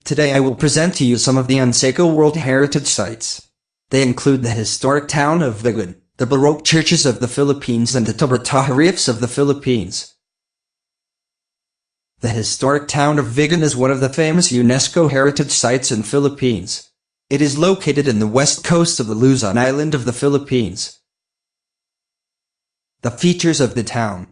Today I will present to you some of the UNESCO World Heritage Sites. They include the historic town of Vigan, the Baroque churches of the Philippines and the Tabertaha reefs of the Philippines. The historic town of Vigan is one of the famous UNESCO heritage sites in Philippines. It is located in the west coast of the Luzon island of the Philippines. The features of the town.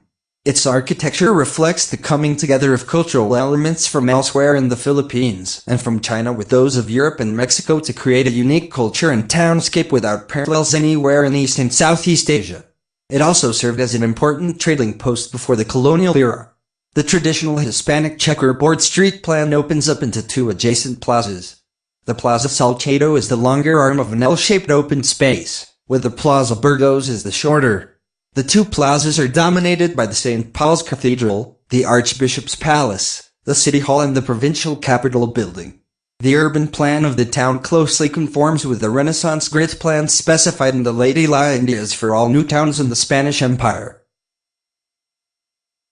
Its architecture reflects the coming together of cultural elements from elsewhere in the Philippines and from China with those of Europe and Mexico to create a unique culture and townscape without parallels anywhere in East and Southeast Asia. It also served as an important trading post before the colonial era. The traditional Hispanic checkerboard street plan opens up into two adjacent plazas. The Plaza Salcedo is the longer arm of an L-shaped open space, with the Plaza Burgos as the shorter. The two plazas are dominated by the St. Paul's Cathedral, the Archbishop's Palace, the City Hall and the Provincial Capitol Building. The urban plan of the town closely conforms with the Renaissance grid plan specified in the Lady La Indias for all new towns in the Spanish Empire.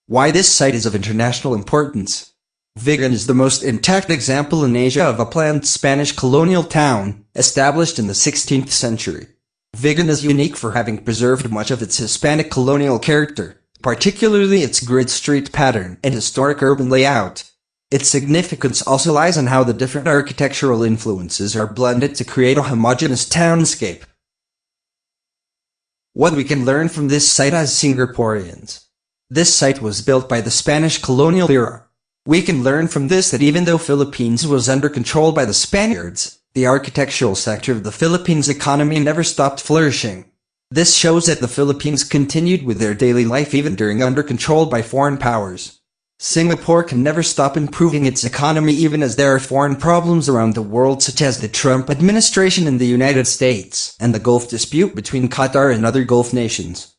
Why this site is of international importance. Vigan is the most intact example in Asia of a planned Spanish colonial town, established in the 16th century. Vigan is unique for having preserved much of its Hispanic colonial character, particularly its grid street pattern and historic urban layout. Its significance also lies in how the different architectural influences are blended to create a homogeneous townscape. What we can learn from this site as Singaporeans. This site was built by the Spanish colonial era. We can learn from this that even though Philippines was under control by the Spaniards, the architectural sector of the Philippines economy never stopped flourishing. This shows that the Philippines continued with their daily life even during under control by foreign powers. Singapore can never stop improving its economy even as there are foreign problems around the world such as the Trump administration in the United States and the Gulf dispute between Qatar and other Gulf nations.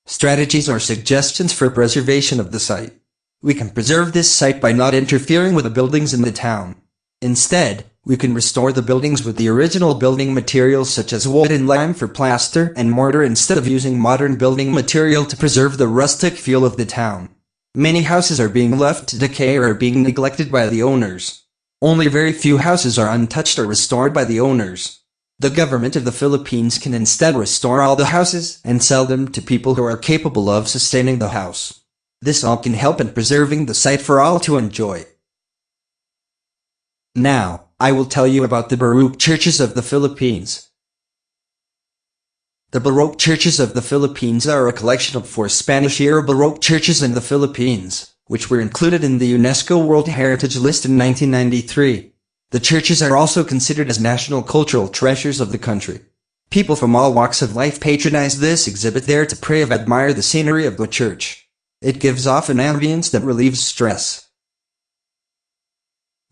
Strategies or suggestions for preservation of the site. We can preserve this site by not interfering with the buildings in the town. Instead, we can restore the buildings with the original building materials such as wood and lime for plaster and mortar instead of using modern building material to preserve the rustic feel of the town. Many houses are being left to decay or are being neglected by the owners. Only very few houses are untouched or restored by the owners. The government of the Philippines can instead restore all the houses and sell them to people who are capable of sustaining the house. This all can help in preserving the site for all to enjoy. Now, I will tell you about the Baroque churches of the Philippines. The Baroque churches of the Philippines are a collection of 4 Spanish-era Baroque churches in the Philippines, which were included in the UNESCO World Heritage List in 1993. The churches are also considered as national cultural treasures of the country. People from all walks of life patronize this exhibit there to pray and admire the scenery of the church. It gives off an ambience that relieves stress.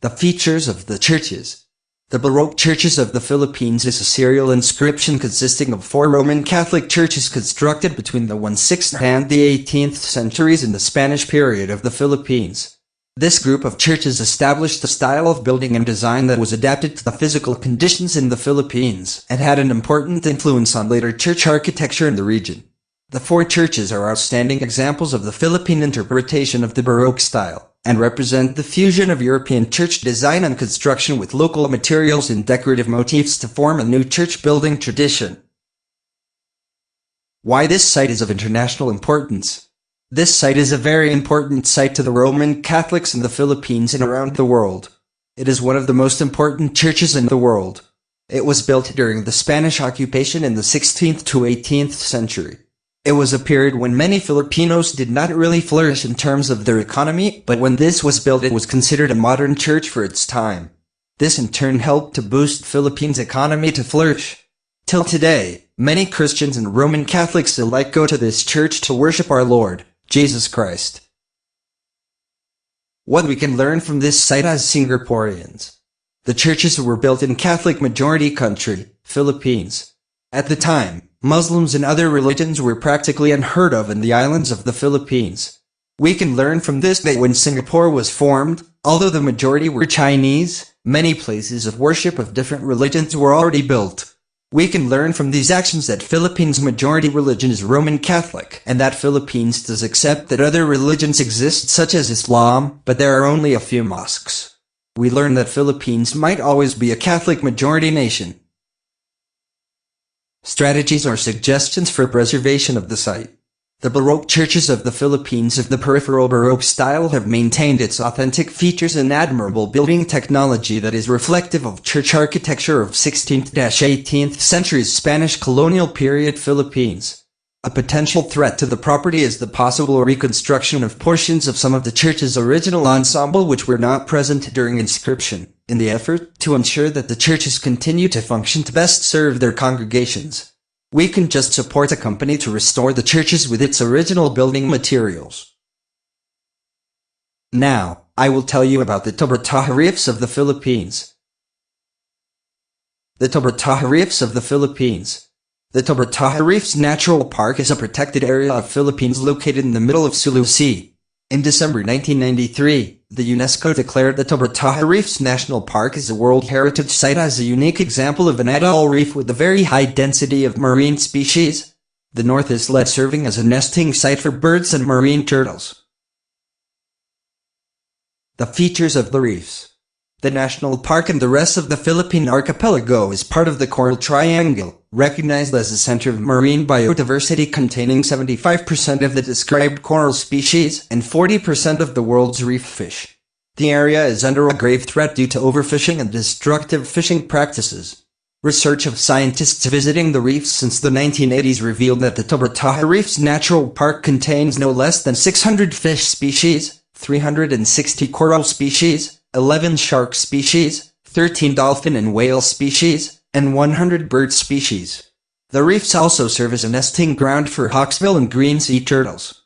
The features of the churches. The Baroque churches of the Philippines is a serial inscription consisting of 4 Roman Catholic churches constructed between the 16th and the 18th centuries in the Spanish period of the Philippines. This group of churches established a style of building and design that was adapted to the physical conditions in the Philippines and had an important influence on later church architecture in the region. The 4 churches are outstanding examples of the Philippine interpretation of the Baroque style, and represent the fusion of European church design and construction with local materials and decorative motifs to form a new church building tradition. Why this site is of international importance. This site is a very important site to the Roman Catholics in the Philippines and around the world. It is one of the most important churches in the world. It was built during the Spanish occupation in the 16th to 18th century. It was a period when many Filipinos did not really flourish in terms of their economy, but when this was built it was considered a modern church for its time. This in turn helped to boost Philippines' economy to flourish. Till today, many Christians and Roman Catholics alike go to this church to worship our Lord, Jesus Christ. What we can learn from this site as Singaporeans. The churches were built in Catholic majority country, Philippines. At the time, Muslims and other religions were practically unheard of in the islands of the Philippines. We can learn from this that when Singapore was formed, although the majority were Chinese, many places of worship of different religions were already built. We can learn from these actions that Philippines' majority religion is Roman Catholic, and that Philippines does accept that other religions exist such as Islam, but there are only a few mosques. We learn that Philippines might always be a Catholic majority nation. Strategies or suggestions for preservation of the site. The Baroque churches of the Philippines of the peripheral Baroque style have maintained its authentic features and admirable building technology that is reflective of church architecture of 16th–18th centuries Spanish colonial period Philippines. A potential threat to the property is the possible reconstruction of portions of some of the church's original ensemble which were not present during inscription, in the effort to ensure that the churches continue to function to best serve their congregations. We can just support a company to restore the churches with its original building materials. Now, I will tell you about the Tabertaja Reefs of the Philippines. The Tabertaja Reefs of the Philippines. The Tabertaja Reefs Natural Park is a protected area of Philippines located in the middle of Sulu Sea. In December 1993, the UNESCO declared the Tabertaja Reefs National Park as a World Heritage Site as a unique example of an atoll reef with a very high density of marine species. The north islet serving as a nesting site for birds and marine turtles. The features of the reefs. The national park and the rest of the Philippine archipelago is part of the Coral Triangle, recognized as a center of marine biodiversity containing 75% of the described coral species and 40% of the world's reef fish. The area is under a grave threat due to overfishing and destructive fishing practices. Research of scientists visiting the reefs since the 1980s revealed that the Tabertaja Reefs Natural Park contains no less than 600 fish species, 360 coral species, 11 shark species, 13 dolphin and whale species, and 100 bird species. The reefs also serve as a nesting ground for hawksbill and green sea turtles.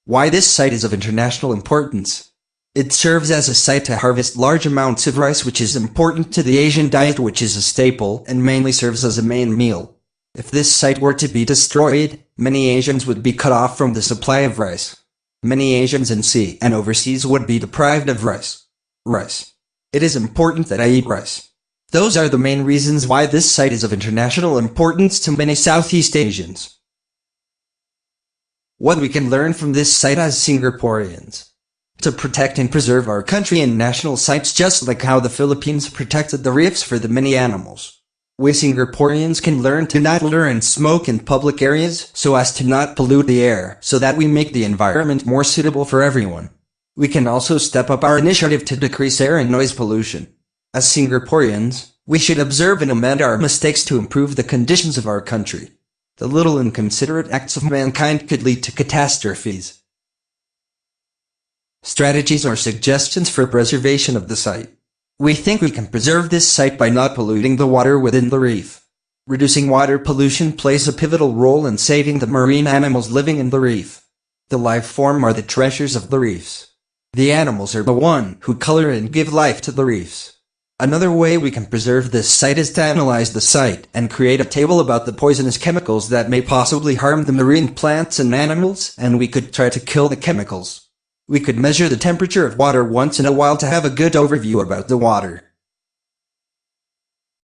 Why this site is of international importance. It serves as a site to harvest large amounts of rice, which is important to the Asian diet, which is a staple and mainly serves as a main meal. If this site were to be destroyed, many Asians would be cut off from the supply of rice. Many Asians in sea and overseas would be deprived of rice. It is important that I eat rice. Those are the main reasons why this site is of international importance to many Southeast Asians. What we can learn from this site as Singaporeans. To protect and preserve our country and national sites just like how the Philippines protected the reefs for the many animals. We Singaporeans can learn to not litter and smoke in public areas so as to not pollute the air so that we make the environment more suitable for everyone. We can also step up our initiative to decrease air and noise pollution. As Singaporeans, we should observe and amend our mistakes to improve the conditions of our country. The little inconsiderate acts of mankind could lead to catastrophes. Strategies or suggestions for preservation of the site. We think we can preserve this site by not polluting the water within the reef. Reducing water pollution plays a pivotal role in saving the marine animals living in the reef. The life form are the treasures of the reefs. The animals are the one who color and give life to the reefs. Another way we can preserve this site is to analyze the site and create a table about the poisonous chemicals that may possibly harm the marine plants and animals, and we could try to kill the chemicals. We could measure the temperature of water once in a while to have a good overview about the water.